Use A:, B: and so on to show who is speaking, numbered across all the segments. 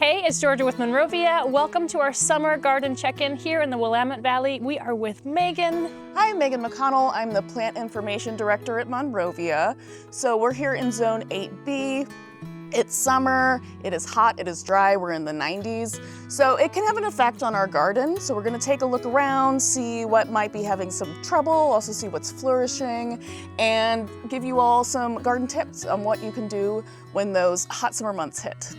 A: Hey, it's Georgia with Monrovia. Welcome to our summer garden check-in here in the Willamette Valley. We are with Megan.
B: Hi, I'm Megan McConnell. I'm the Plant Information Director at Monrovia. So we're here in Zone 8B. It's summer, it is hot, it is dry, we're in the 90s. So it can have an effect on our garden. So we're gonna take a look around, see what might be having some trouble, also see what's flourishing, and give you all some garden tips on what you can do when those hot summer months hit.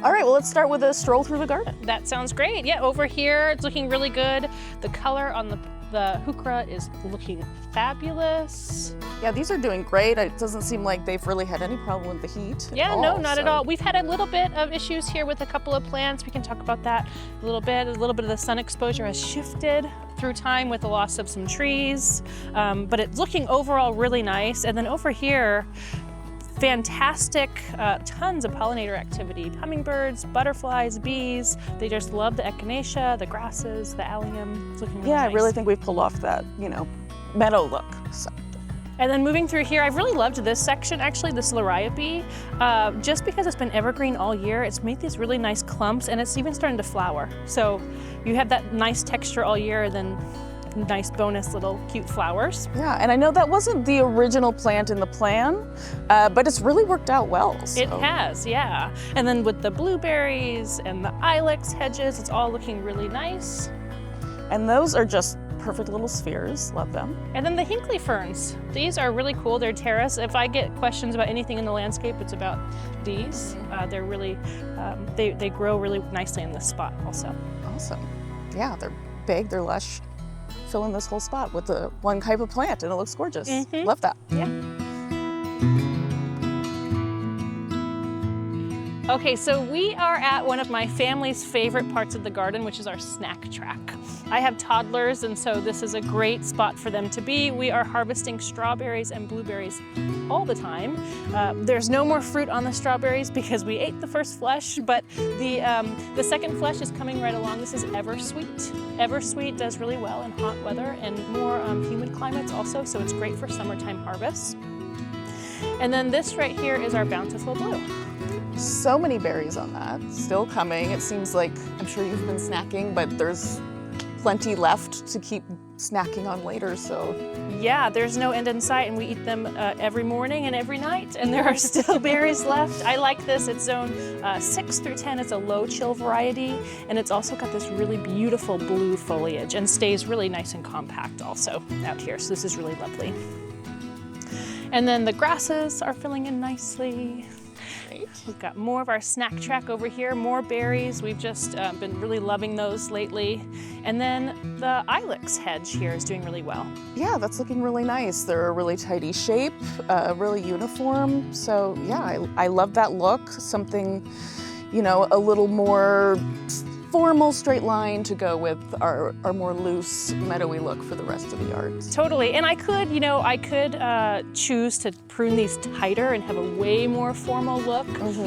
B: All right, well, let's start with a stroll through the garden.
A: That sounds great. Yeah, over here, it's looking really good. The color on the heuchera is looking fabulous.
B: Yeah, these are doing great. It doesn't seem like they've really had any problem with the heat.
A: Yeah, no, not at all. We've had a little bit of issues here with a couple of plants. We can talk about that a little bit. A little bit of the sun exposure has shifted through time with the loss of some trees, but it's looking overall really nice. And then over here, fantastic, tons of pollinator activity. Hummingbirds, butterflies, bees. They just love the echinacea, the grasses, the allium. It's looking really nice.
B: I really think we've pulled off that, meadow look. So.
A: And then moving through here, I've really loved this section, actually, this liriope. Just because it's been evergreen all year, it's made these really nice clumps, and it's even starting to flower. So you have that nice texture all year, and then nice bonus little cute flowers.
B: Yeah, and I know that wasn't the original plant in the plan, but it's really worked out well. So.
A: It has, yeah. And then with the blueberries and the ilex hedges, it's all looking really nice.
B: And those are just perfect little spheres, love them.
A: And then the Hinkley ferns. These are really cool, they're terrace. If I get questions about anything in the landscape, it's about these. They're really, they grow really nicely in this spot also.
B: Awesome. Yeah, they're big, they're lush. Fill in this whole spot with the one type of plant and it looks gorgeous. Love that.
A: Yeah. Okay, so we are at one of my family's favorite parts of the garden, which is our snack track. I have toddlers, and so this is a great spot for them to be. We are harvesting strawberries and blueberries all the time. There's no more fruit on the strawberries because we ate the first flesh, but the second flesh is coming right along. This is Eversweet. Eversweet does really well in hot weather and more humid climates also, so it's great for summertime harvests. And then this right here is our Bountiful Blue.
B: So many berries on that, still coming. It seems like, I'm sure you've been snacking, but there's plenty left to keep snacking on later, so.
A: Yeah, there's no end in sight, and we eat them every morning and every night, and there are still berries left. I like this. It's zone 6 through 10. It's a low chill variety, and it's also got this really beautiful blue foliage and stays really nice and compact also out here, so this is really lovely. And then the grasses are filling in nicely. We've got more of our snack track over here, more berries. We've just been really loving those lately. And then the ilex hedge here is doing really well.
B: Yeah, that's looking really nice. They're a really tidy shape, really uniform. So yeah, I love that look. Something, a little more formal straight line to go with our more loose meadowy look for the rest of the yard.
A: Totally, and I could choose to prune these tighter and have a way more formal look.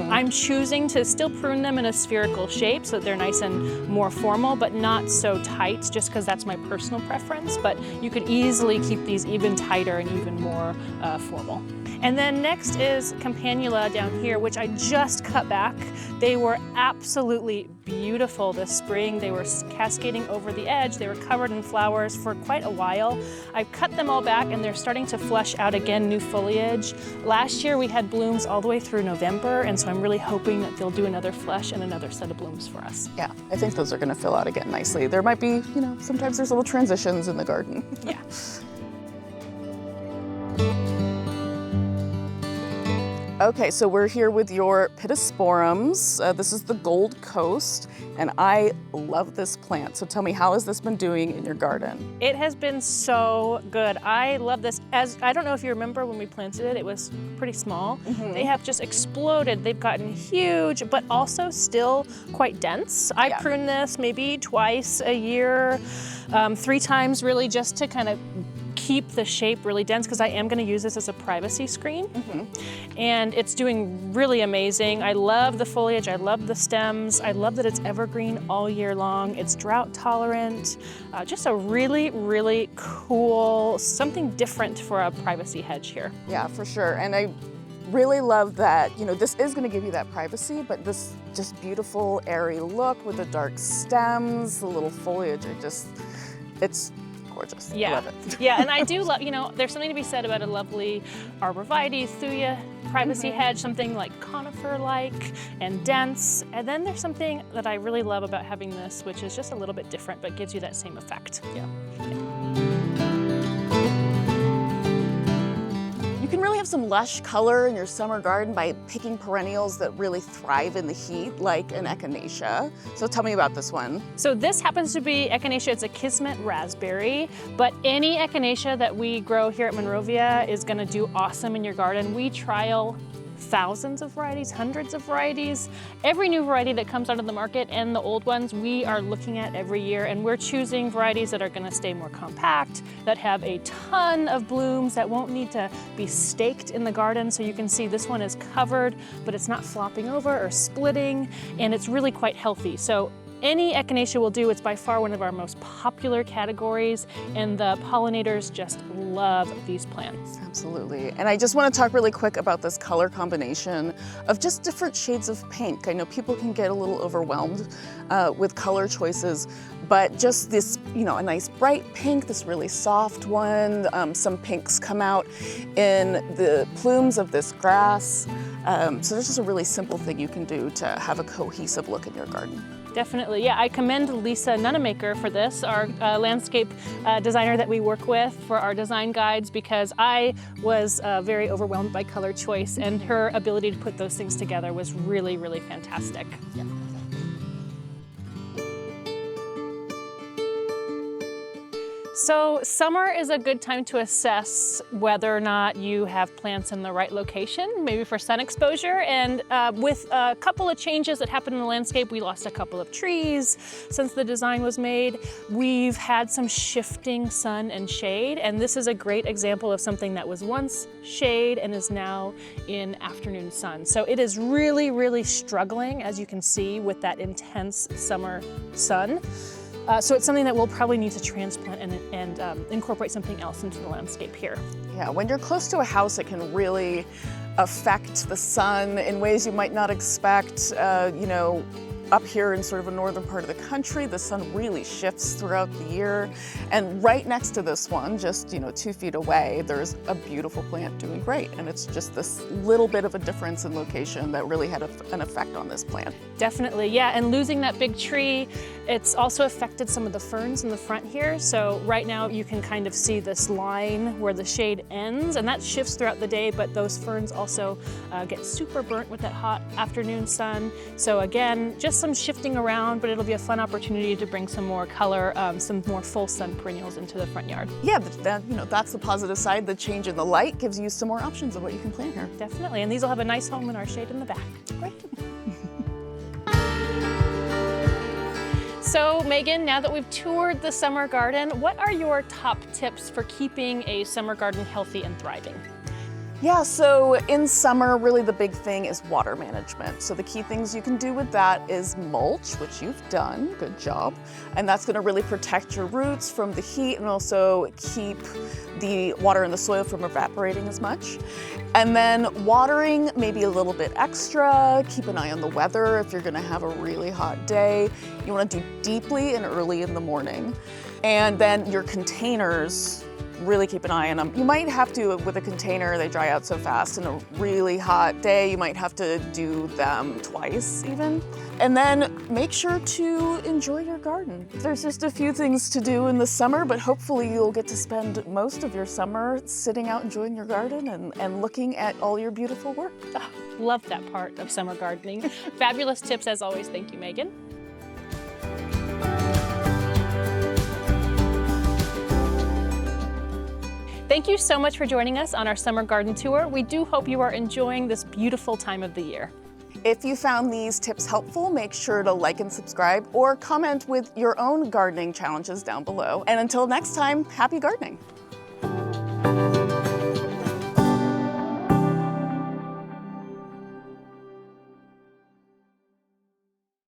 A: I'm choosing to still prune them in a spherical shape so that they're nice and more formal, but not so tight, just because that's my personal preference. But you could easily keep these even tighter and even more formal. And then next is Campanula down here, which I just cut back. They were absolutely beautiful this spring. They were cascading over the edge. They were covered in flowers for quite a while. I've cut them all back and they're starting to flush out again, new foliage. Last year we had blooms all the way through November, and so I'm really hoping that they'll do another flush and another set of blooms for us.
B: Yeah, I think those are gonna fill out again nicely. There might be, sometimes there's little transitions in the garden.
A: Yeah.
B: Okay, so we're here with your pittosporums. This is the Gold Coast, and I love this plant. So tell me, how has this been doing in your garden?
A: It has been so good. I love this. I don't know if you remember when we planted it, it was pretty small. They have just exploded. They've gotten huge, but also still quite dense. I prune this maybe twice a year, 3 times really, just to kind of keep the shape really dense, because I am going to use this as a privacy screen. And it's doing really amazing. I love the foliage, I love the stems, I love that it's evergreen all year long. It's drought tolerant, just a really, really cool, something different for a privacy hedge here.
B: Yeah, for sure. And I really love that, you know, this is gonna give you that privacy, but this just beautiful airy look with the dark stems, the little foliage, it's gorgeous.
A: Yeah.
B: I love it.
A: Yeah, and I do love, you know, there's something to be said about a lovely arborvitae, thuya, privacy hedge, something like conifer-like and dense. And then there's something that I really love about having this, which is just a little bit different, but gives you that same effect. Yeah.
B: You can really have some lush color in your summer garden by picking perennials that really thrive in the heat, like an echinacea. So tell me about this one.
A: So this happens to be echinacea. It's a kismet raspberry, but any echinacea that we grow here at Monrovia is gonna do awesome in your garden. We trial thousands of varieties, hundreds of varieties. Every new variety that comes out of the market and the old ones we are looking at every year, and we're choosing varieties that are gonna stay more compact, that have a ton of blooms, that won't need to be staked in the garden. So you can see this one is covered, but it's not flopping over or splitting, and it's really quite healthy. So any echinacea will do. It's by far one of our most popular categories, and the pollinators just love these plants.
B: Absolutely. And I just want to talk really quick about this color combination of just different shades of pink. I know people can get a little overwhelmed with color choices, but just this, you know, a nice bright pink, this really soft one. Some pinks come out in the plumes of this grass. So there's just a really simple thing you can do to have a cohesive look in your garden.
A: Definitely, yeah. I commend Lisa Nunamaker for this, our landscape designer that we work with for our design guides, because I was very overwhelmed by color choice, and her ability to put those things together was really, really fantastic. Yeah. So summer is a good time to assess whether or not you have plants in the right location, maybe for sun exposure. And with a couple of changes that happened in the landscape, we lost a couple of trees since the design was made. We've had some shifting sun and shade, and this is a great example of something that was once shade and is now in afternoon sun. So it is really, really struggling, as you can see, with that intense summer sun. So it's something that we'll probably need to transplant and incorporate something else into the landscape here.
B: Yeah, when you're close to a house, it can really affect the sun in ways you might not expect. You know, up here in sort of a northern part of the country, the sun really shifts throughout the year. And right next to this one, just 2 feet away, there's a beautiful plant doing great. And it's just this little bit of a difference in location that really had an effect on this plant.
A: Definitely, yeah. And losing that big tree, it's also affected some of the ferns in the front here. So right now you can kind of see this line where the shade ends, and that shifts throughout the day, but those ferns also get super burnt with that hot afternoon sun. So again, just some shifting around, but it'll be a fun opportunity to bring some more color, some more full sun perennials into the front yard.
B: Yeah, that's the positive side. The change in the light gives you some more options of what you can plant here.
A: Definitely, and these will have a nice home in our shade in the back.
B: Great.
A: So Megan, now that we've toured the summer garden, what are your top tips for keeping a summer garden healthy and thriving?
B: Yeah, so in summer, really the big thing is water management. So the key things you can do with that is mulch, which you've done, good job. And that's gonna really protect your roots from the heat and also keep the water in the soil from evaporating as much. And then watering maybe a little bit extra, keep an eye on the weather. If you're gonna have a really hot day, you wanna do deeply and early in the morning. And then your containers, really keep an eye on them. You might have to, with a container, they dry out so fast. In a really hot day, you might have to do them twice even. And then make sure to enjoy your garden. There's just a few things to do in the summer, but hopefully you'll get to spend most of your summer sitting out enjoying your garden and looking at all your beautiful work.
A: Oh, love that part of summer gardening. Fabulous tips as always. Thank you, Megan. Thank you so much for joining us on our summer garden tour. We do hope you are enjoying this beautiful time of the year.
B: If you found these tips helpful, make sure to like and subscribe or comment with your own gardening challenges down below. And until next time, happy gardening.